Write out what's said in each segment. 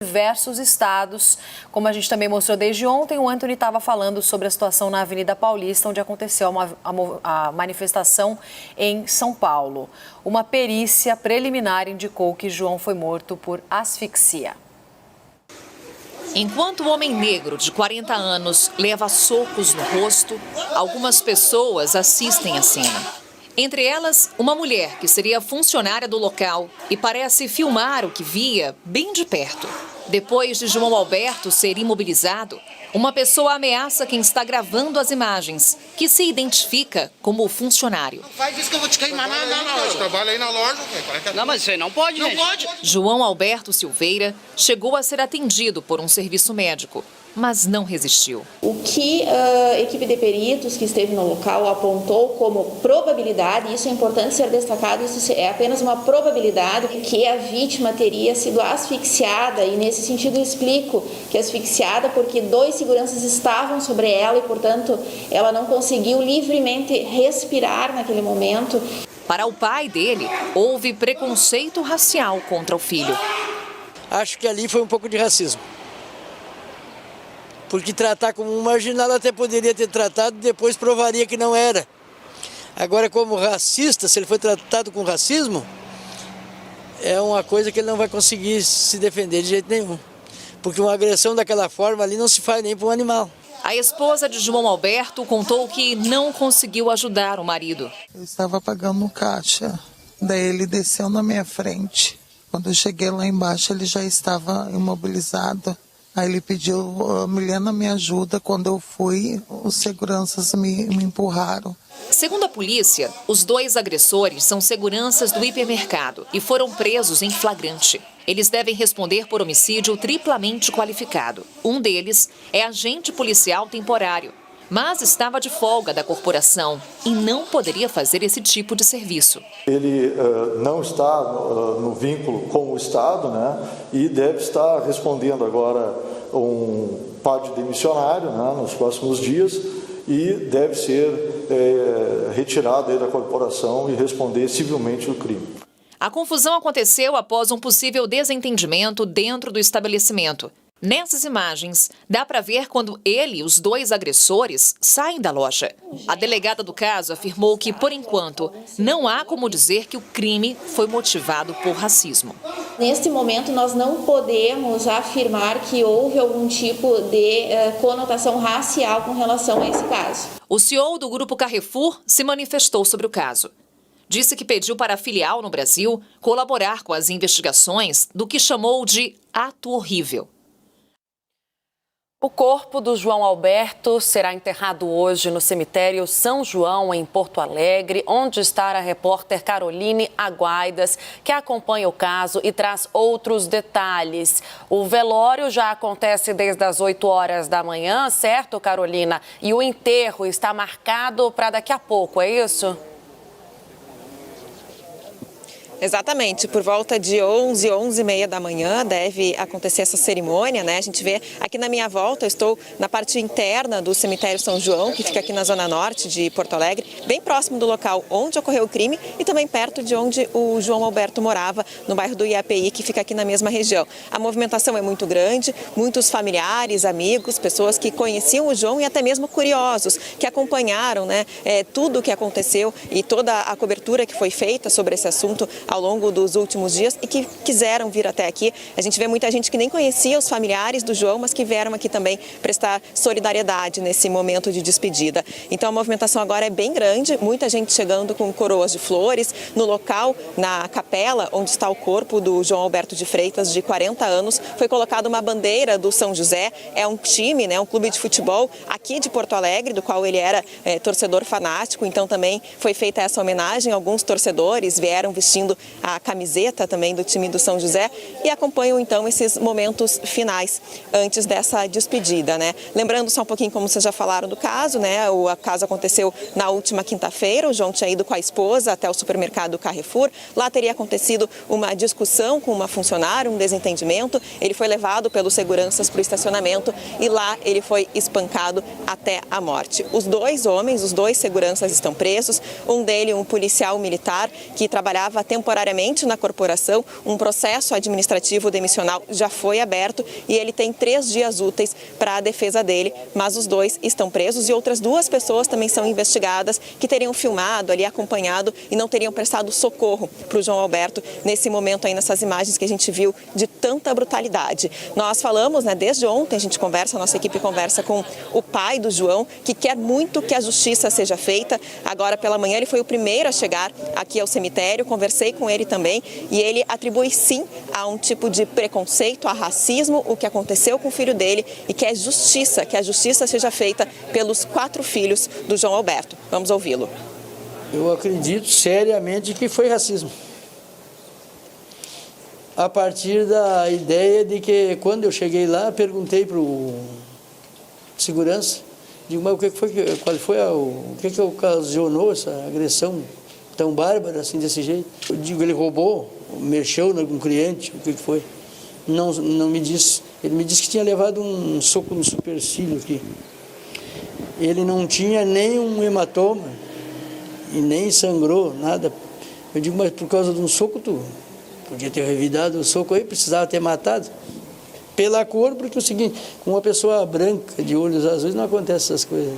diversos estados. Como a gente também mostrou desde ontem, o Anthony estava falando sobre a situação na Avenida Paulista, onde aconteceu a manifestação em São Paulo. Uma perícia preliminar indicou que João foi morto por asfixia. Enquanto o homem negro de 40 anos leva socos no rosto, algumas pessoas assistem à cena. Entre elas, uma mulher que seria funcionária do local e parece filmar o que via bem de perto. Depois de João Alberto ser imobilizado, uma pessoa ameaça quem está gravando as imagens, que se identifica como funcionário. Não faz isso que eu vou te queimar na loja. Trabalha aí na loja. Não, mas isso aí não pode, gente. Não pode. João Alberto Silveira chegou a ser atendido por um serviço médico, mas não resistiu. O que a equipe de peritos que esteve no local apontou como probabilidade, isso é importante ser destacado, isso é apenas uma probabilidade, que a vítima teria sido asfixiada, e nesse sentido eu explico que asfixiada porque 2 seguranças estavam sobre ela e, portanto, ela não conseguiu livremente respirar naquele momento. Para o pai dele, houve preconceito racial contra o filho. Acho que ali foi um pouco de racismo. Porque tratar como um marginal até poderia ter tratado, depois provaria que não era. Agora, como racista, se ele foi tratado com racismo, é uma coisa que ele não vai conseguir se defender de jeito nenhum. Porque uma agressão daquela forma ali não se faz nem para um animal. A esposa de João Alberto contou que não conseguiu ajudar o marido. Eu estava pagando no caixa, daí ele desceu na minha frente. Quando eu cheguei lá embaixo, ele já estava imobilizado. Aí ele pediu, Milena, me ajuda. Quando eu fui, os seguranças me empurraram. Segundo a polícia, os 2 agressores são seguranças do hipermercado e foram presos em flagrante. Eles devem responder por homicídio triplamente qualificado. Um deles é agente policial temporário, mas estava de folga da corporação e não poderia fazer esse tipo de serviço. Ele não está no vínculo com o Estado, né, e deve estar respondendo agora um parte demissionário, né, nos próximos dias, e deve ser retirado aí da corporação e responder civilmente o crime. A confusão aconteceu após um possível desentendimento dentro do estabelecimento. Nessas imagens, dá para ver quando ele e os 2 agressores saem da loja. A delegada do caso afirmou que, por enquanto, não há como dizer que o crime foi motivado por racismo. Neste momento, nós não podemos afirmar que houve algum tipo de conotação racial com relação a esse caso. O CEO do Grupo Carrefour se manifestou sobre o caso. Disse que pediu para a filial no Brasil colaborar com as investigações do que chamou de ato horrível. O corpo do João Alberto será enterrado hoje no cemitério São João, em Porto Alegre, onde está a repórter Caroline Aguaidas, que acompanha o caso e traz outros detalhes. O velório já acontece desde as 8 horas da manhã, certo, Carolina? E o enterro está marcado para daqui a pouco, é isso? Exatamente, por volta de 11h da manhã deve acontecer essa cerimônia, né? A gente vê aqui na minha volta, eu estou na parte interna do cemitério São João, que fica aqui na zona norte de Porto Alegre, bem próximo do local onde ocorreu o crime e também perto de onde o João Alberto morava, no bairro do IAPI, que fica aqui na mesma região. A movimentação é muito grande, muitos familiares, amigos, pessoas que conheciam o João e até mesmo curiosos, que acompanharam, né, tudo o que aconteceu e toda a cobertura que foi feita sobre esse assunto ao longo dos últimos dias e que quiseram vir até aqui. A gente vê muita gente que nem conhecia os familiares do João, mas que vieram aqui também prestar solidariedade nesse momento de despedida. Então a movimentação agora é bem grande, muita gente chegando com coroas de flores. No local, na capela onde está o corpo do João Alberto de Freitas, de 40 anos, foi colocada uma bandeira do São José. É um time, né, um clube de futebol aqui de Porto Alegre, do qual ele era torcedor fanático. Então também foi feita essa homenagem. Alguns torcedores vieram vestindo a camiseta também do time do São José e acompanham então esses momentos finais antes dessa despedida, né? Lembrando só um pouquinho como vocês já falaram do caso, né? O caso aconteceu na última quinta-feira. O João tinha ido com a esposa até o supermercado Carrefour. Lá teria acontecido uma discussão com uma funcionária, um desentendimento. Ele foi levado pelos seguranças para o estacionamento e lá ele foi espancado até a morte. Os 2 homens, os 2 seguranças estão presos. Um deles, um policial militar que trabalhava temporariamente na corporação. Um processo administrativo demissional já foi aberto e ele tem 3 dias úteis para a defesa dele, mas os 2 estão presos e outras 2 pessoas também são investigadas que teriam filmado ali, acompanhado e não teriam prestado socorro para o João Alberto nesse momento aí, nessas imagens que a gente viu de tanta brutalidade. Nós falamos, né, desde ontem a nossa equipe conversa com o pai do João, que quer muito que a justiça seja feita. Agora pela manhã ele foi o primeiro a chegar aqui ao cemitério, conversei com ele também e ele atribui sim a um tipo de preconceito, a racismo, o que aconteceu com o filho dele e quer justiça, que a justiça seja feita pelos 4 filhos do João Alberto. Vamos ouvi-lo. Eu acredito seriamente que foi racismo. A partir da ideia de que, quando eu cheguei lá, perguntei para o segurança, digo, mas o que ocasionou essa agressão tão bárbara, assim, desse jeito? Eu digo, ele roubou, mexeu com um cliente, o que foi? Não me disse. Ele me disse que tinha levado um soco no supercílio aqui. Ele não tinha nenhum hematoma e nem sangrou, nada. Eu digo, mas por causa de um soco, tu podia ter revidado o soco aí, precisava ter matado. Pela cor, porque é o seguinte, com uma pessoa branca, de olhos azuis, não acontece essas coisas.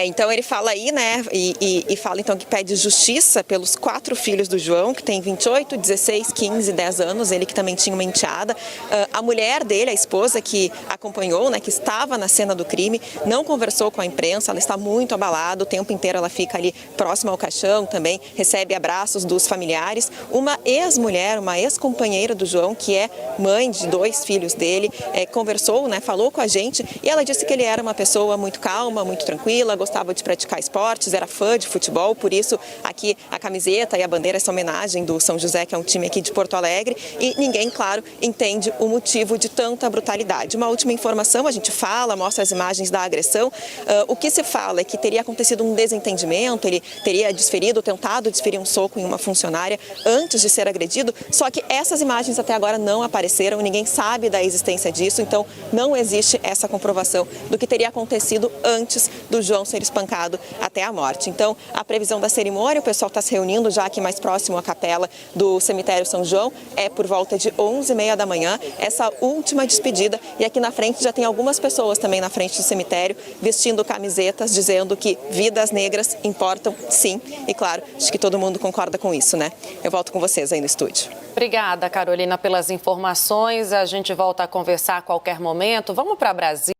Então ele fala aí, né, e fala então que pede justiça pelos 4 filhos do João, que tem 28, 16, 15 e 10 anos, ele que também tinha uma enteada. A mulher dele, a esposa que acompanhou, né, que estava na cena do crime, não conversou com a imprensa, ela está muito abalada, o tempo inteiro ela fica ali próxima ao caixão, também recebe abraços dos familiares. Uma ex-mulher, uma ex-companheira do João, que é mãe de 2 filhos dele, conversou, né, falou com a gente e ela disse que ele era uma pessoa muito calma, muito tranquila, gostava de praticar esportes, era fã de futebol, por isso aqui a camiseta e a bandeira, essa homenagem do São José, que é um time aqui de Porto Alegre, e ninguém, claro, entende o motivo de tanta brutalidade. Uma última informação, a gente fala, mostra as imagens da agressão, o que se fala é que teria acontecido um desentendimento, ele teria tentado desferir um soco em uma funcionária antes de ser agredido, só que essas imagens até agora não apareceram, ninguém sabe da existência disso, então não existe essa comprovação do que teria acontecido antes do João ser espancado até a morte. Então, a previsão da cerimônia, o pessoal está se reunindo já aqui mais próximo à capela do cemitério São João, é por volta de 11h30 da manhã, essa última despedida, e aqui na frente já tem algumas pessoas também na frente do cemitério, vestindo camisetas, dizendo que vidas negras importam sim, e claro, acho que todo mundo concorda com isso, né? Eu volto com vocês aí no estúdio. Obrigada, Carolina, pelas informações. A gente volta a conversar a qualquer momento. Vamos para Brasília.